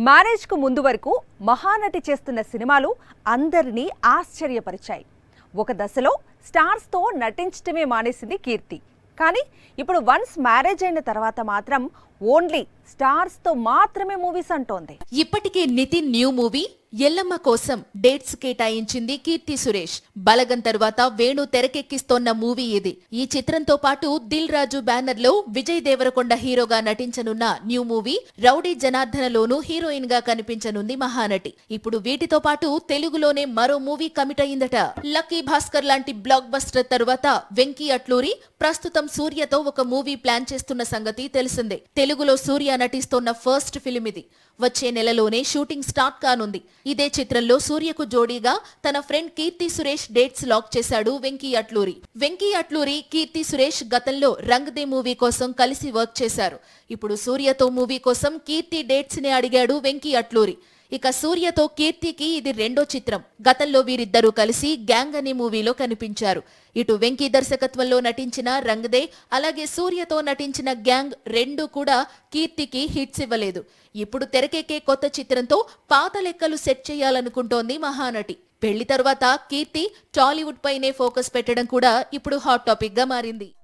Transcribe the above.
Marriage కు ముందు వరకు మహానటి చేస్తున్న సినిమాలు అందరినీ ఆశ్చర్యపరిచాయి. ఒక దశలో స్టార్స్ తో నటించడమే మానేసింది కీర్తి. కానీ ఇప్పుడు వన్స్ మ్యారేజ్ అయిన తర్వాత మాత్రం ఓన్లీ స్టార్స్ తో మాత్రమే మూవీస్ అంటోంది. ఇప్పటికే నితిన్ న్యూ మూవీ ఎల్లమ్మ కోసం డేట్స్ కేటాయించింది కీర్తి సురేష్. బలగం తర్వాత వేణు తెరకెక్కిస్తోన్న మూవీ ఇది. ఈ చిత్రంతో పాటు దిల్ రాజు బ్యానర్ లో విజయ్ దేవరకొండ హీరోగా నటించనున్న న్యూ మూవీ రౌడీ జనార్దనలోనూ హీరోయిన్ గా కనిపించనుంది మహానటి. ఇప్పుడు వీటితో పాటు తెలుగులోనే మరో మూవీ కమిట్ అయిందట. లక్కీ భాస్కర్ లాంటి బ్లాక్ బస్టర్ తరువాత వెంకీ అట్లూరి ప్రస్తుతం సూర్యతో ఒక మూవీ ప్లాన్ చేస్తున్న సంగతి తెలిసిందే. తెలుగులో సూర్య నటిస్తోన్న ఫస్ట్ ఫిలిం ఇది. వచ్చే నెలలోనే షూటింగ్ స్టార్ట్ కానుంది. ఇదే చిత్రంలో సూర్యకు జోడీగా తన friend Keerthy Suresh dates lock చేశాడు వెంకీ అట్లూరి. వెంకీ అట్లూరి, కీర్తి సురేష్ గతంలో రంగ్ దే మూవీ కోసం కలిసి వర్క్ చేశారు. ఇప్పుడు సూర్యతో మూవీ కోసం కీర్తి డేట్స్ ని అడిగాడు వెంకీ అట్లూరి. ఇక సూర్యతో కీర్తికి ఇది రెండో చిత్రం. గతంలో వీరిద్దరూ కలిసి గ్యాంగ్ అనే మూవీలో కనిపించారు. ఇటు వెంకీ దర్శకత్వంలో నటించిన రంగ్ దే, అలాగే సూర్యతో నటించిన గ్యాంగ్ రెండు కూడా కీర్తికి హిట్స్ ఇవ్వలేదు. ఇప్పుడు తెరకెక్కే కొత్త చిత్రంతో పాత లెక్కలు సెట్ చేయాలనుకుంటోంది మహానటి. పెళ్లి తర్వాత కీర్తి టాలీవుడ్ పైనే ఫోకస్ పెట్టడం కూడా ఇప్పుడు హాట్ టాపిక్ గా మారింది.